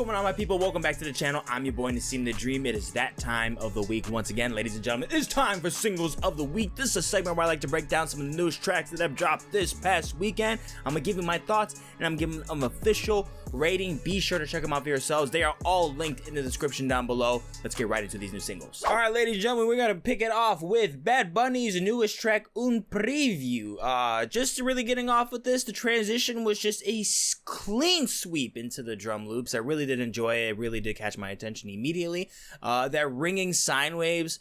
going on, my people? Welcome back to the channel. I'm your boy Nassim the Dream. It is that time of the week once again, ladies and gentlemen. It's time for Singles of the Week. This is a segment where I like to break down some of the newest tracks that have dropped this past weekend. I'm gonna give you my thoughts and I'm giving them an official rating. Be sure to check them out for yourselves. They are all linked in the description down below. Let's get right into these new singles. All right, ladies and gentlemen, we're gonna pick it off with Bad Bunny's newest track, Un Preview. Just really getting off with this, the transition was just a clean sweep into the drum loops. I really did enjoy it. It really did catch my attention immediately. That ringing sine waves,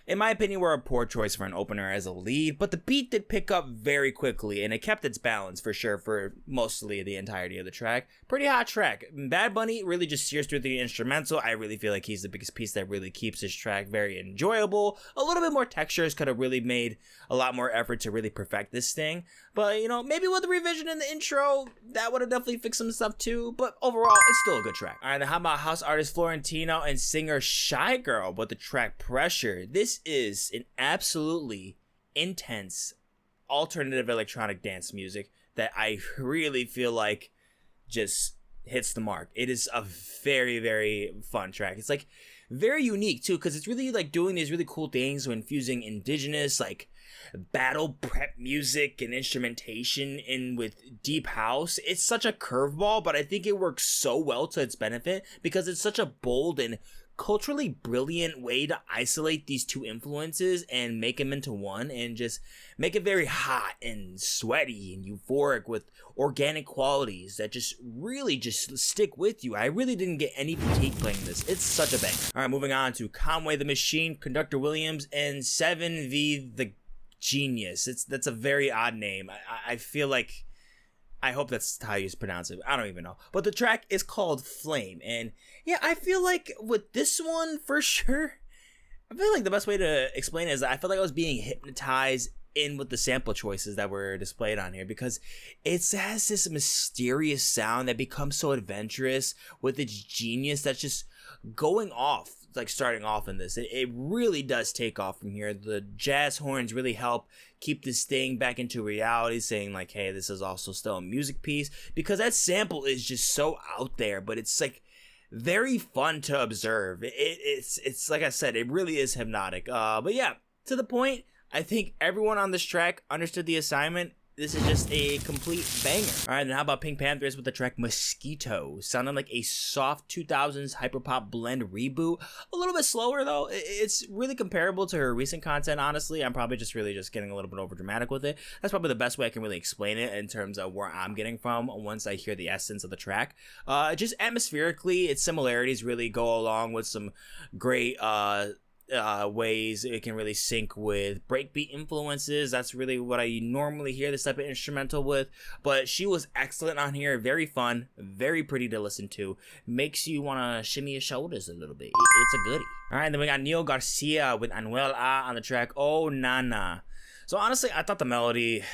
in my opinion, were a poor choice for an opener as a lead, but the beat did pick up very quickly, and it kept its balance for sure for mostly the entirety of the track. Pretty hot track. Bad Bunny really just sears through the instrumental. I really feel like he's the biggest piece that really keeps this track very enjoyable. A little bit more textures, could have really made a lot more effort to really perfect this thing, but you know, maybe with a revision in the intro, that would have definitely fixed some stuff too, but overall, it's still a good track. Alright, then how about house artist Florentino and singer Shygirl with the track Pressure? This is an absolutely intense alternative electronic dance music that I really feel like just hits the mark. It is a very, very fun track. It's like very unique too, because it's really like doing these really cool things when infusing indigenous like battle prep music and instrumentation in with deep house. It's such a curveball, but I think it works so well to its benefit because it's such a bold and culturally brilliant way to isolate these two influences and make them into one and just make it very hot and sweaty and euphoric with organic qualities that just really just stick with you. I really didn't get any fatigue playing this. It's such a bang. All right, moving on to Conway the Machine, Conductor Williams, and 7V the Genius. That's a very odd name. I feel like, I hope that's how you pronounce it. I don't even know. But the track is called Flame. And yeah, I feel like with this one, for sure, I feel like the best way to explain it is that I feel like I was being hypnotized in with the sample choices that were displayed on here, because it has this mysterious sound that becomes so adventurous with its genius that's just going off, like starting off in this. It really does take off from here. The jazz horns really help keep this thing back into reality, saying like, hey, this is also still a music piece, because that sample is just so out there, but it's like very fun to observe. It's like I said, it really is hypnotic. But yeah, to the point, I think everyone on this track understood the assignment. This is just a complete banger. All right, and how about PinkPantheress with the track Mosquito? Sounding like a soft 2000s hyperpop blend reboot. A little bit slower though. It's really comparable to her recent content, honestly. I'm probably just really just getting a little bit over dramatic with it. That's probably the best way I can really explain it in terms of where I'm getting from once I hear the essence of the track. Just atmospherically, its similarities really go along with some great ways it can really sync with breakbeat influences. That's really what I normally hear this type of instrumental with, but she was excellent on here. Very fun, very pretty to listen to, makes you want to shimmy your shoulders a little bit. It's a goodie. All right, then we got Neil Garcia with Anuel A on the track Oh Nana. So honestly, I thought the melody,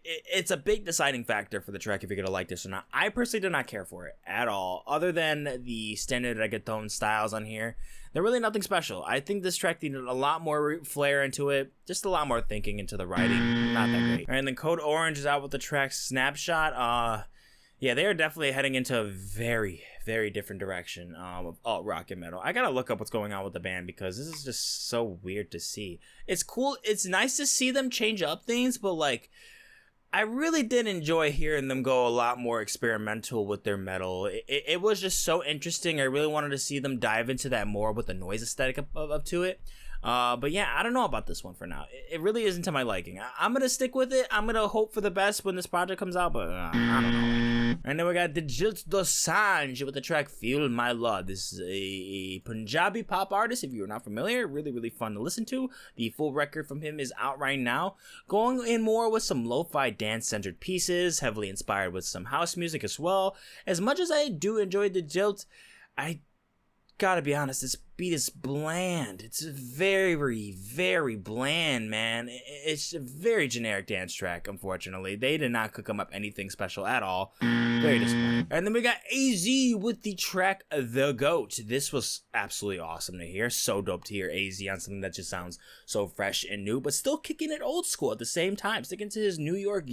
it's a big deciding factor for the track if you're going to like this or not. I personally did not care for it at all, other than the standard reggaeton styles on here. They're really nothing special. I think this track needed a lot more flair into it, just a lot more thinking into the writing. Not that great. All right, and then Code Orange is out with the track Snapshot. Yeah, they are definitely heading into a very, very different direction of alt rock and metal. I gotta look up what's going on with the band because this is just so weird to see. It's cool. It's nice to see them change up things, but like, I really did enjoy hearing them go a lot more experimental with their metal. It was just so interesting. I really wanted to see them dive into that more with the noise aesthetic up to it. But yeah, I don't know about this one for now. It really isn't to my liking. I'm gonna stick with it. I'm gonna hope for the best when this project comes out, but I don't know. And then we got Diljit Dosanjh with the track Feel My Love. This is a Punjabi pop artist, if you're not familiar. Really, really fun to listen to. The full record from him is out right now. Going in more with some lo-fi dance-centered pieces, heavily inspired with some house music as well. As much as I do enjoy Diljit, I gotta be honest, this beat is bland. It's very, very bland, man. It's a very generic dance track, unfortunately. They did not cook them up anything special at all. Very disappointing. And then we got AZ with the track The GOAT. This was absolutely awesome to hear. So dope to hear AZ on something that just sounds so fresh and new, but still kicking it old school at the same time, sticking to his New York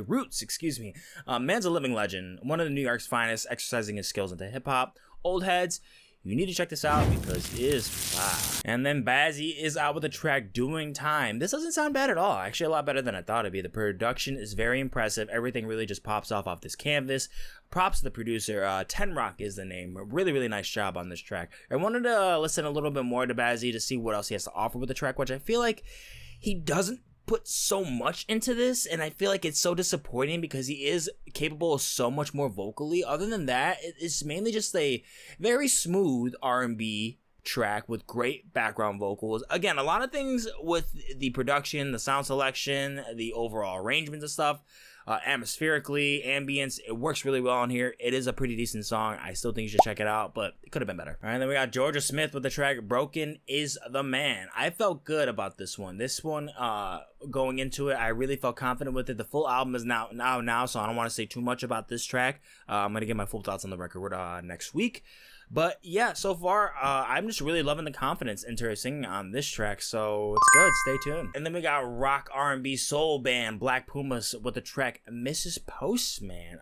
roots, excuse me. Man's a living legend, one of the New York's finest, exercising his skills into hip-hop. Old heads, you need to check this out because it is fire. And then Bazzi is out with the track Doing Time. This doesn't sound bad at all. Actually, a lot better than I thought it'd be. The production is very impressive. Everything really just pops off this canvas. Props to the producer. 10 Rock is the name. Really, really nice job on this track. I wanted to listen a little bit more to Bazzi to see what else he has to offer with the track, which I feel like he doesn't put so much into this, and I feel like it's so disappointing because he is capable of so much more vocally. Other than that, it's mainly just a very smooth R&B track with great background vocals. Again, a lot of things with the production, the sound selection, the overall arrangements and stuff, atmospherically, ambience, it works really well on here. It is a pretty decent song. I still think you should check it out, but it could have been better. All right, then we got Jorja Smith with the track Broken is the Man. I felt good about this one. Going into it, I really felt confident with it. The full album is now, so I don't want to say too much about this track. I'm going to get my full thoughts on the record next week. But yeah, so far, I'm just really loving the confidence into her singing on this track, so it's good. Stay tuned. And then we got rock R&B soul band Black Pumas with the track Mrs. Postman.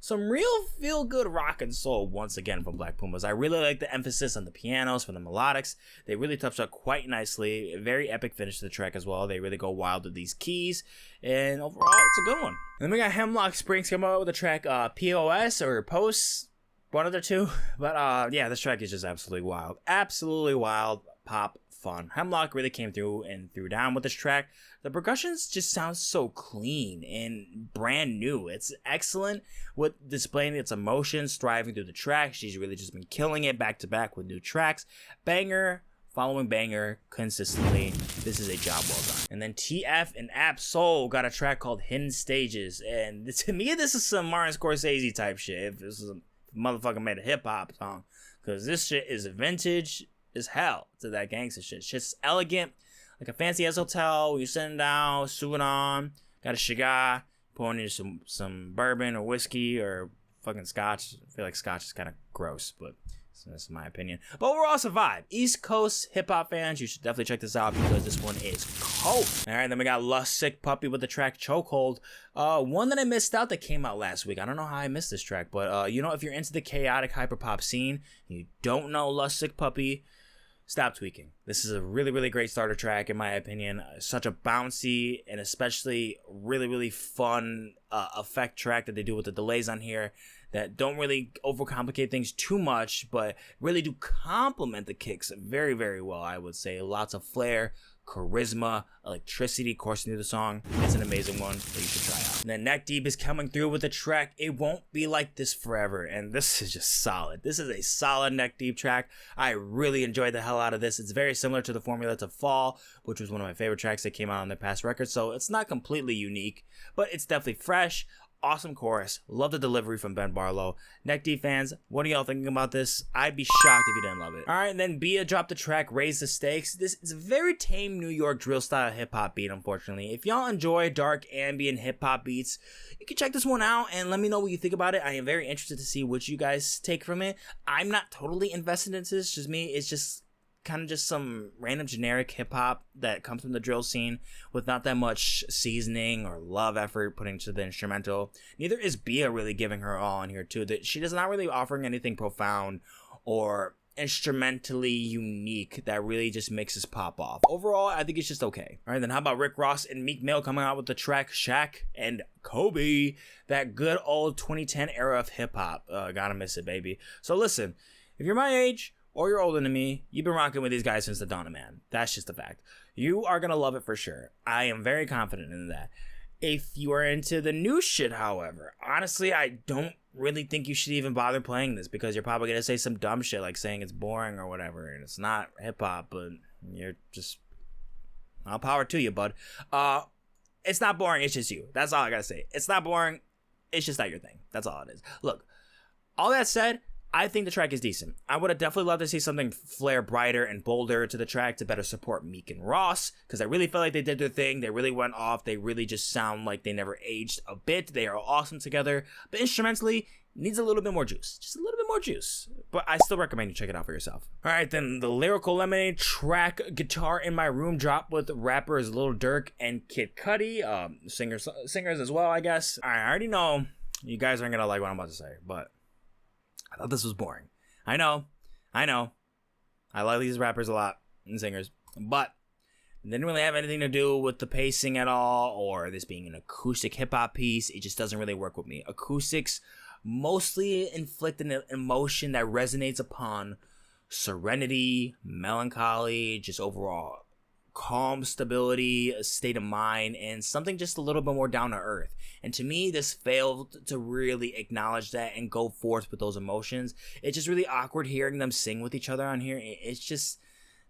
Some real feel-good rock and soul once again from Black Pumas. I really like the emphasis on the pianos for the melodics. They really touched up quite nicely. A very epic finish to the track as well. They really go wild with these keys, and overall, it's a good one. And then we got Hemlock Springs coming out with the track POS or Post. One of the two, but yeah, this track is just absolutely wild, pop fun. Hemlock really came through and threw down with this track. The percussions just sound so clean and brand new. It's excellent with displaying its emotions, thriving through the track. She's really just been killing it back to back with new tracks. Banger following banger consistently. This is a job well done. And then TF and Ab-Soul got a track called Hidden Stages, and to me, this is some Martin Scorsese type shit. If this is a motherfucker made a hip-hop song, because this shit is vintage as hell to that gangster shit. Shit's elegant, like a fancy ass hotel where you're sitting down, suit on, got a cigar, pouring in some bourbon or whiskey or fucking scotch. I feel like scotch is kind of gross, but that's my opinion. But overall, it's a vibe. East Coast hip-hop fans, you should definitely check this out because this one is cold. Alright, then we got LustSickPuppy with the track Chokehold. One that I missed out that came out last week. I don't know how I missed this track, but you know, if you're into the chaotic hyperpop scene, and you don't know LustSickPuppy, stop tweaking. This is a really, really great starter track, in my opinion. Such a bouncy and especially really, really fun effect track that they do with the delays on here that don't really overcomplicate things too much, but really do complement the kicks very, very well, I would say. Lots of flair, charisma, electricity coursing through the song. It's an amazing one that you should try out. And then Neck Deep is coming through with the track It Won't Be Like This Forever, and this is just solid. This is a solid Neck Deep track. I really enjoyed the hell out of this. It's very similar to the formula to Fall, which was one of my favorite tracks that came out on their past record, so it's not completely unique, but it's definitely fresh. Awesome chorus. Love the delivery from Ben Barlow. Neck Deep fans, what are y'all thinking about this? I'd be shocked if you didn't love it. Alright, and then Bia dropped the track Raise the Stakes. This is a very tame New York drill style hip hop beat, unfortunately. If y'all enjoy dark ambient hip hop beats, you can check this one out and let me know what you think about it. I am very interested to see what you guys take from it. I'm not totally invested into this, just me. It's just kind of just some random generic hip-hop that comes from the drill scene with not that much seasoning or love effort put into the instrumental. Neither is Bia really giving her all on here too. That she does not really offering anything profound or instrumentally unique that really just makes us pop off. Overall, I think it's just okay. All right, then how about Rick Ross and Meek Mill coming out with the track SHAQ and Kobe, that good old 2010 era of hip-hop. Gotta miss it, baby. So listen, if you're my age or you're older than me, you've been rocking with these guys since the dawn of man. That's just a fact. You are gonna love it for sure. I am very confident in that. If you are into the new shit, however, honestly, I don't really think you should even bother playing this because you're probably gonna say some dumb shit like saying it's boring or whatever, and it's not hip-hop, but you're just... I'll power to you, bud. It's not boring, it's just you. That's all I gotta say. It's not boring, it's just not your thing. That's all it is. Look, all that said, I think the track is decent. I would have definitely loved to see something flare brighter and bolder to the track to better support Meek and Ross, because I really felt like they did their thing. They really went off. They really just sound like they never aged a bit. They are awesome together, but instrumentally, needs a little bit more juice. Just a little bit more juice. But I still recommend you check it out for yourself. Alright, then the Lyrical Lemonade track Guitar in My Room dropped with rappers Lil Durk and Kid Cudi. Singers as well, I guess. I already know you guys aren't gonna like what I'm about to say, but I thought this was boring. I know. I like these rappers a lot and singers, but it didn't really have anything to do with the pacing at all, or this being an acoustic hip-hop piece. It just doesn't really work with me. Acoustics mostly inflict an emotion that resonates upon serenity, melancholy, just overall calm stability, a state of mind, and something just a little bit more down to earth. And to me, this failed to really acknowledge that and go forth with those emotions. It's just really awkward hearing them sing with each other on here. It's just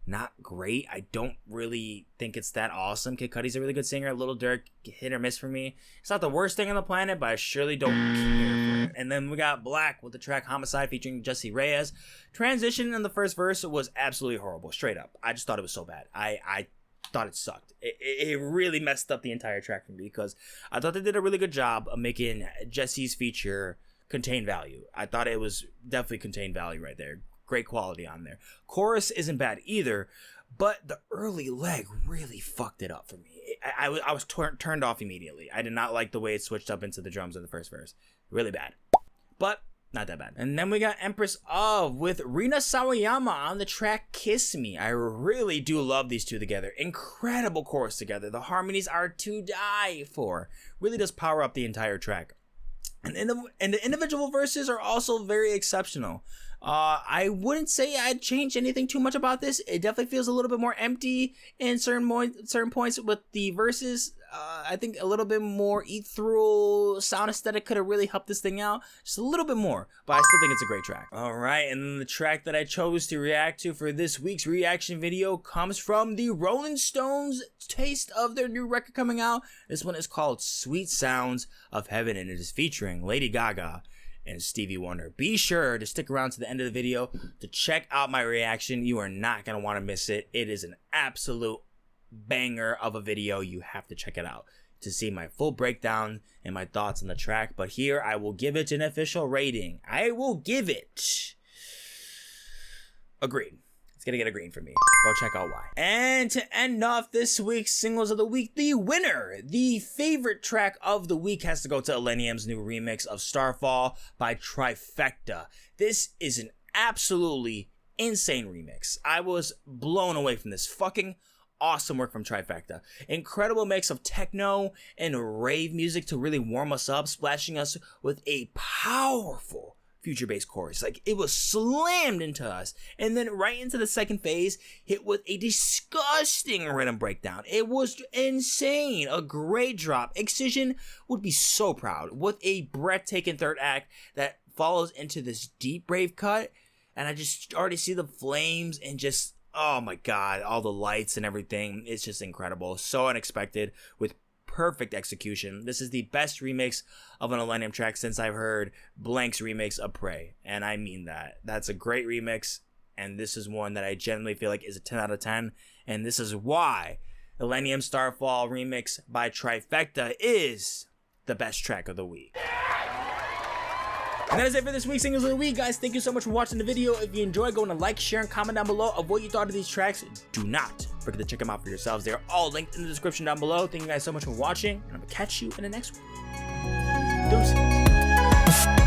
not great. I don't really think it's that awesome. Kid Cudi's a really good singer. Lil Durk, hit or miss for me. It's not the worst thing on the planet, but I surely don't care for it. And then we got Black with the track Homicide featuring Jessie Reyez. Transition in the first verse was absolutely horrible, straight up. I just thought it was so bad. I thought it sucked. It really messed up the entire track for me, because I thought they did a really good job of making Jessie's feature contain value. I thought it was definitely contained value right there. Great quality on there. Chorus isn't bad either, but the early leg really fucked it up for me. I was turned off immediately. I did not like the way it switched up into the drums in the first verse. Really bad, but not that bad. And then we got Empress with Rina Sawayama on the track Kiss Me. I really do love these two together. Incredible chorus together. The harmonies are to die for. Really does power up the entire track. And the individual verses are also very exceptional. I wouldn't say I'd change anything too much about this. It definitely feels a little bit more empty in certain points with the verses. I think a little bit more ethereal sound aesthetic could have really helped this thing out just a little bit more, but I still think it's a great track. All right, and then the track that I chose to react to for this week's reaction video comes from the Rolling Stones' taste of their new record coming out. This one is called Sweet Sounds of Heaven, and it is featuring Lady Gaga and Stevie Wonder. Be sure to stick around to the end of the video to check out my reaction. You are not going to want to miss it. It is an absolute banger of a video. You have to check it out to see my full breakdown and my thoughts on the track. But here I will give it an official rating. I will give it a green. It's gonna get a green from me. Go check out why. And to end off this week's singles of the week, the winner, the favorite track of the week, has to go to ILLENIUM's new remix of Starfall by Trivecta. This is an absolutely insane remix. I was blown away from this. Fucking awesome work from Trivecta. Incredible mix of techno and rave music to really warm us up, splashing us with a powerful future-based chorus. Like, it was slammed into us, and then right into the second phase, hit with a disgusting rhythm breakdown. It was insane. A great drop. Excision would be so proud, with a breathtaking third act that follows into this deep rave cut, and I just already see the flames and just, oh my god, all the lights and everything. It's just incredible. So unexpected, with perfect execution. This is the best remix of an ILLENIUM track since I've heard Blank's remix of Prey, and I mean that. That's a great remix, and this is one that I genuinely feel like is a 10 out of 10, and this is why ILLENIUM Starfall remix by Trivecta is the best track of the week. And that is it for this week's Singles of the Week, guys. Thank you so much for watching the video. If you enjoyed, go and like, share, and comment down below of what you thought of these tracks. Do not forget to check them out for yourselves. They're all linked in the description down below. Thank you guys so much for watching, and I'm going to catch you in the next one. Deuces.